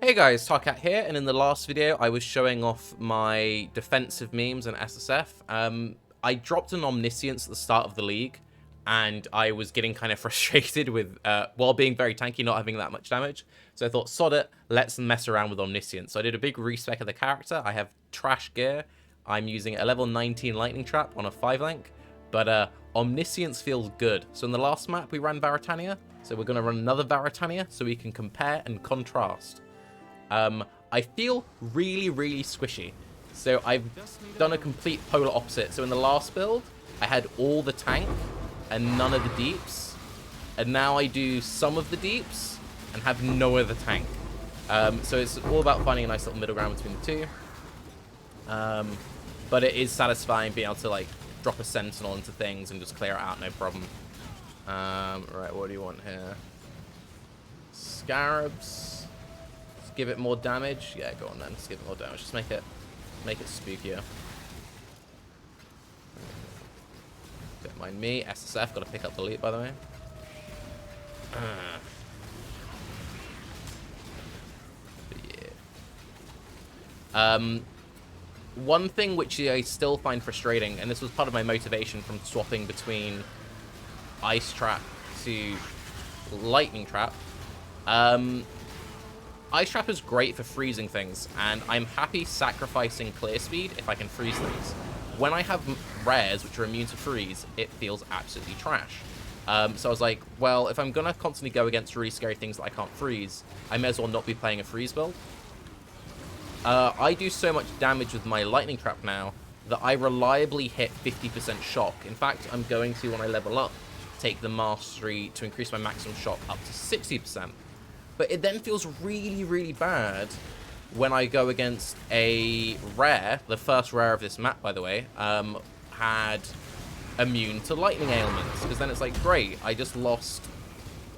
Hey guys, Tarke here, and in the last video I was showing off my defensive memes and SSF. I dropped an Omniscience at the start of the league, and I was getting kind of frustrated with, while being very tanky, not having that much damage. So I thought, sod it, let's mess around with Omniscience. So I did a big respec of the character. I have trash gear. I'm using a level 19 lightning trap on a 5-link, but Omniscience feels good. So in the last map we ran Varitania, so we're going to run another Varitania so we can compare and contrast. I feel really squishy. So I've done a complete polar opposite. So in the last build, I had all the tank and none of the deeps. And now I do some of the deeps and have no other tank. So it's all about finding a nice little middle ground between the two. But it is satisfying being able to like drop a Sentinel into things and just clear it out, no problem. Right, what do you want here? Scarabs. Give it more damage. Yeah, go on then. Just give it more damage. Just make it spookier. Don't mind me. SSF. Got to pick up the loot, by the way. But yeah. One thing which I still find frustrating, and this was part of my motivation from swapping between Ice Trap to Lightning Trap. Ice Trap is great for freezing things, and I'm happy sacrificing clear speed if I can freeze things. When I have rares which are immune to freeze, it feels absolutely trash. So I was like, well, if I'm going to constantly go against really scary things that I can't freeze, I may as well not be playing a freeze build. I do so much damage with my Lightning Trap now that I reliably hit 50% shock. In fact, I'm going to, when I level up, take the Mastery to increase my maximum shock up to 60%. But it then feels really bad when I go against a rare, the first rare of this map, by the way, had immune to lightning ailments. Because then it's like, great, I just lost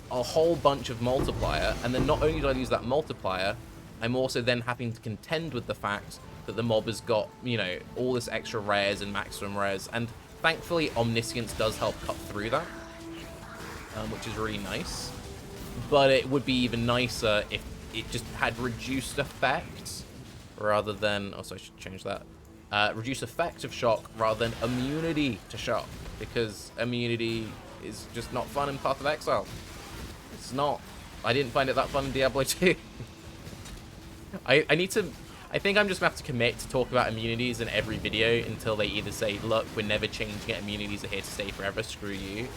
a whole bunch of multiplier, and then not only do I lose that multiplier, I'm also then having to contend with the fact that the mob has got, you know, all this extra rares and maximum rares, and thankfully Omniscience does help cut through that, which is really nice. But it would be even nicer if it just had reduced effect rather than... Also, I should change that. Reduced effect of shock rather than immunity to shock. Because immunity is just not fun in Path of Exile. It's not. I didn't find it that fun in Diablo 2. I need to... I think I'm just going to have to commit to talk about immunities in every video until they either say, look, we're never changing it, immunities are here to stay forever, screw you.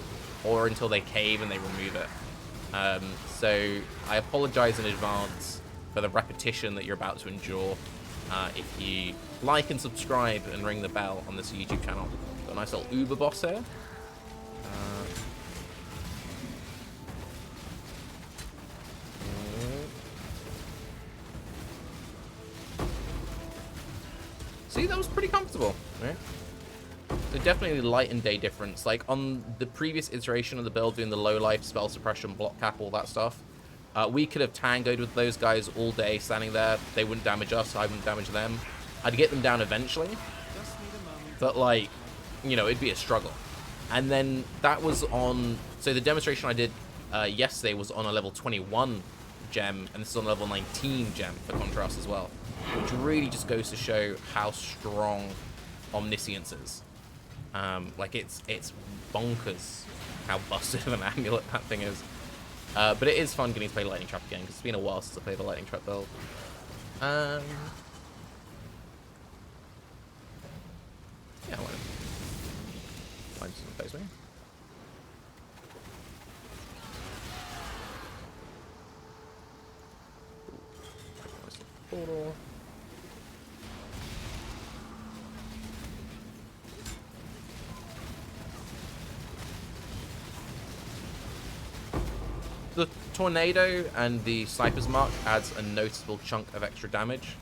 Or until they cave and they remove it. So I apologize in advance for the repetition that you're about to endure. If you like and subscribe and ring the bell on this YouTube channel. Got a nice little Uber boss here. See, that was pretty comfortable, right? So definitely light and day difference. Like on the previous iteration of the build, doing the low life, spell suppression, block cap, all that stuff, we could have tangoed with those guys all day standing there. They wouldn't damage us, I wouldn't damage them. I'd get them down eventually, but like, you know, it'd be a struggle. And then that was on, so the demonstration I did yesterday was on a level 21 gem, and this is on a level 19 gem for contrast as well, which really just goes to show how strong Omniscience is. Like it's bonkers how busted of an amulet that thing is. But it is fun getting to play Lightning Trap again, because it's been a while since I played the Lightning Trap build. Yeah, why not? Face me. Portal. The tornado and the sniper's mark adds a noticeable chunk of extra damage.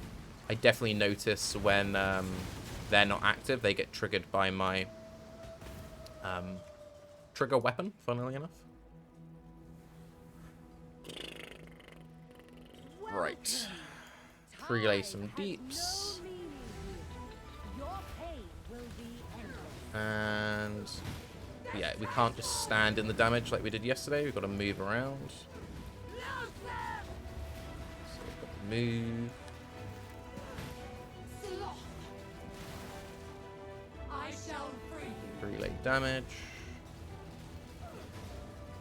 I definitely notice when they're not active, they get triggered by my trigger weapon, funnily enough. Right. Relay some deeps. And... yeah, we can't just stand in the damage like we did yesterday. We've got to move around. So move. I shall free you. Relay damage.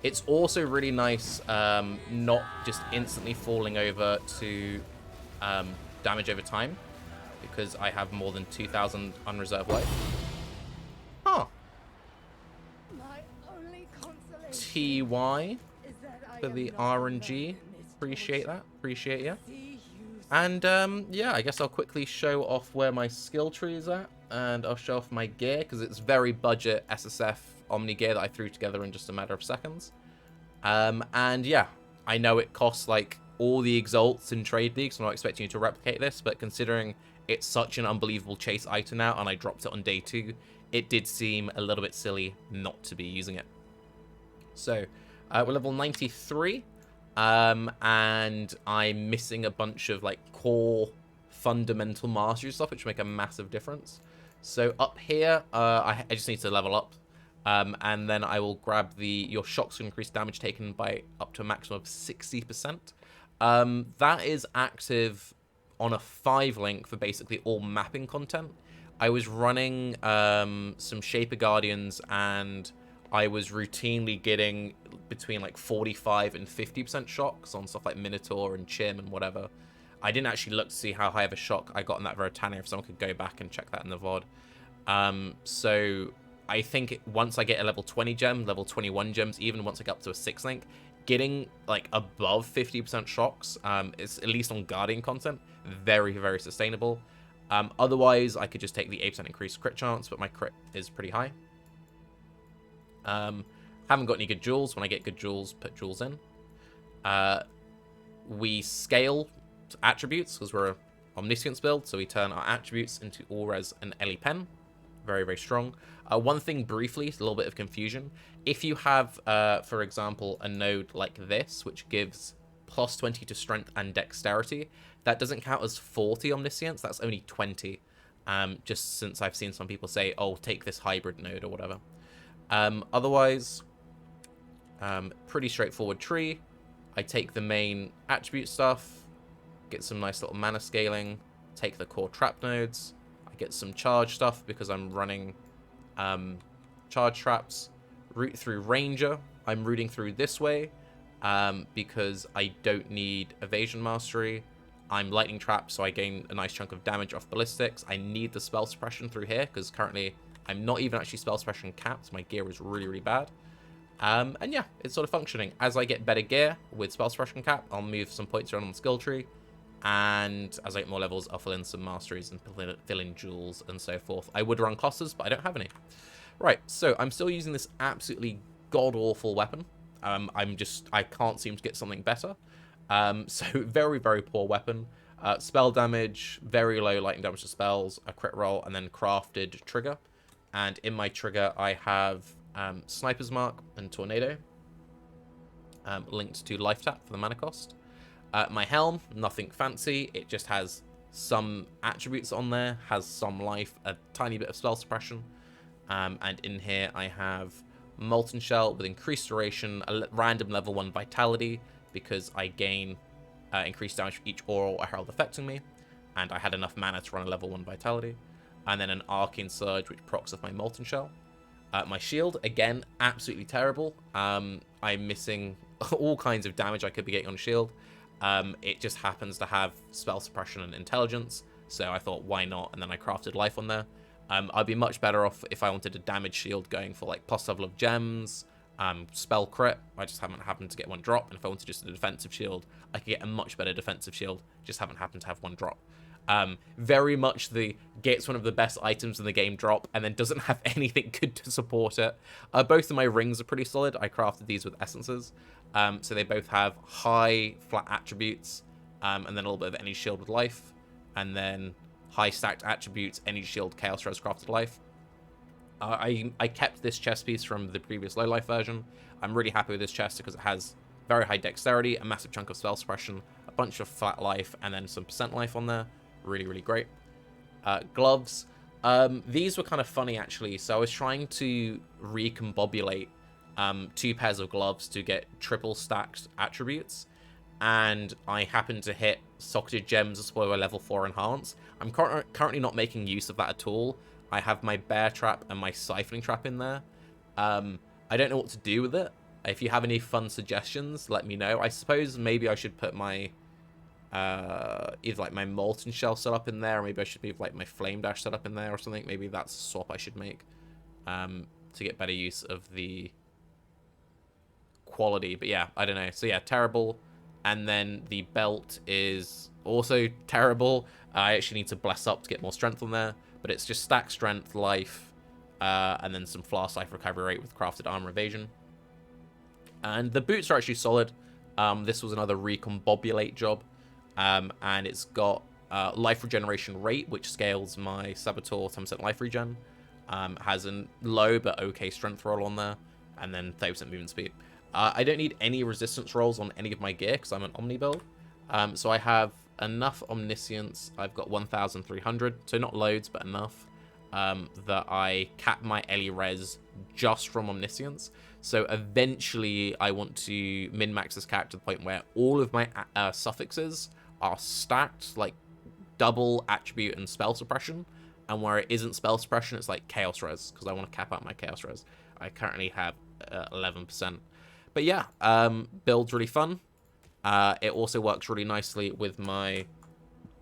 It's also really nice not just instantly falling over to damage over time, because I have more than 2,000 unreserved life. Huh. My only consolation TY is that I for am the not RNG. alone in this Appreciate torture. that. Appreciate you. See you And yeah, I guess I'll quickly show off where my skill tree is at, and I'll show off my gear, because it's very budget SSF Omni gear that I threw together in just a matter of seconds. And yeah, I know it costs like all the exalts in trade leagues, so I'm not expecting you to replicate this, but considering it's such an unbelievable chase item now, and I dropped it on day 2, it did seem a little bit silly not to be using it. So we're level 93, and I'm missing a bunch of like core fundamental mastery stuff, which make a massive difference. So up here, I just need to level up. And then I will grab your shocks to increase damage taken by up to a maximum of 60%. That is active on a 5-link for basically all mapping content. I was running some Shaper Guardians, and I was routinely getting between like 45 and 50% shocks on stuff like Minotaur and Chim and whatever. I didn't actually look to see how high of a shock I got in that Veritania, if someone could go back and check that in the VOD. So I think once I get a level 20 gem, level 21 gems, even once I get up to a 6-link, getting like above 50% shocks, is at least on Guardian content, very, very sustainable. Otherwise, I could just take the 8% increased crit chance, but my crit is pretty high. Haven't got any good jewels. When I get good jewels, put jewels in. We scale attributes because we're an Omniscience build, so we turn our attributes into All-Res and Ellie Pen. Very, very strong. One thing briefly, a little bit of confusion. If you have, for example, a node like this, which gives plus 20 to strength and dexterity, that doesn't count as 40 Omniscience, that's only 20. Just since I've seen some people say, oh, take this hybrid node or whatever. Otherwise, pretty straightforward tree. I take the main attribute stuff, get some nice little mana scaling, take the core trap nodes, I get some charge stuff because I'm running charge traps, route through Ranger. I'm rooting through this way because I don't need evasion mastery. I'm lightning trap, so I gain a nice chunk of damage off ballistics. I need the spell suppression through here because currently I'm not even actually spell suppression capped. My gear is really, really bad. And yeah, it's sort of functioning. As I get better gear with spell suppression cap, I'll move some points around on the skill tree. And as I get more levels, I'll fill in some masteries and fill in jewels and so forth. I would run clusters, but I don't have any. Right, so I'm still using this absolutely god-awful weapon. I can't seem to get something better. So very, very poor weapon. Spell damage, very low lightning damage to spells, a crit roll, and then crafted trigger. And in my trigger, I have Sniper's Mark and Tornado, linked to Life Tap for the mana cost. My helm, nothing fancy. It just has some attributes on there, has some life, a tiny bit of spell suppression. And in here, I have Molten Shell with increased duration, a random level 1 vitality, because I gain increased damage for each aura or herald affecting me. And I had enough mana to run a level 1 vitality. And then an Arcane Surge, which procs off my Molten Shell. My shield, again, absolutely terrible. I'm missing all kinds of damage I could be getting on shield. It just happens to have spell suppression and intelligence, so I thought, why not? And then I crafted life on there. I'd be much better off if I wanted a damage shield going for like plus level of gems, spell crit. I just haven't happened to get one drop, and if I wanted just a defensive shield, I could get a much better defensive shield, just haven't happened to have one drop. Very much the gets one of the best items in the game drop, and then doesn't have anything good to support it. Both of my rings are pretty solid. I crafted these with essences. So they both have high flat attributes, and then a little bit of any shield with life, and then high stacked attributes, any shield, chaos rose, crafted life. I kept this chest piece from the previous low life version. I'm really happy with this chest because it has very high dexterity, a massive chunk of spell suppression, a bunch of flat life, and then some percent life on there. Really, really great. Gloves. These were kind of funny, actually. So I was trying to recombobulate 2 pairs of gloves to get triple stacked attributes. and I happen to hit Socketed Gems as well as level 4 Enhance, I'm currently not making use of that at all. I have my Bear Trap and my Siphoning Trap in there. I don't know what to do with it. If you have any fun suggestions, let me know. I suppose maybe I should put my either like my Molten Shell set up in there, or maybe I should leave like my Flame Dash set up in there or something. Maybe that's a swap I should make to get better use of the quality. But yeah, I don't know. So yeah, terrible. And then the belt is also terrible. I actually need to bless up to get more strength on there, but it's just stack strength, life, and then some flask life recovery rate with crafted armor evasion. And the boots are actually solid. This was another recombobulate job, and it's got life regeneration rate, which scales my Saboteur 10% life regen. Has a low but okay strength roll on there, and then 30% movement speed. I don't need any resistance rolls on any of my gear because I'm an Omni build. So I have enough Omniscience. I've got 1,300, so not loads, but enough that I cap my Ellie res just from Omniscience. So eventually I want to min-max this cap to the point where all of my suffixes are stacked, like double attribute and spell suppression. And where it isn't spell suppression, it's like chaos res, because I want to cap out my chaos res. I currently have 11%. But yeah, build's really fun. It also works really nicely with my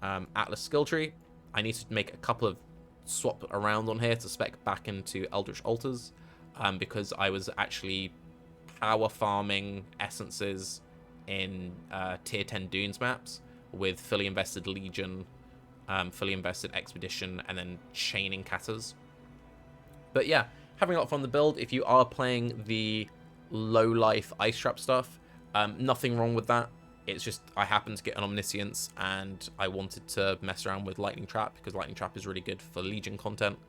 Atlas skill tree. I need to make a couple of swap around on here to spec back into Eldritch Altars, because I was actually power farming essences in tier 10 Dunes maps with fully invested Legion, fully invested Expedition, and then chaining Katas. But yeah, having a lot of fun with the build. If you are playing the low life ice trap stuff, nothing wrong with that. It's just I happened to get an Omniscience and I wanted to mess around with Lightning Trap because Lightning Trap is really good for Legion content,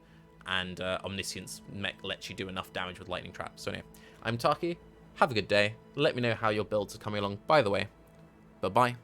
and Omniscience lets you do enough damage with Lightning Trap. So anyway, I'm Tarke. Have a good day. Let me know how your builds are coming along, by the way. Bye-bye.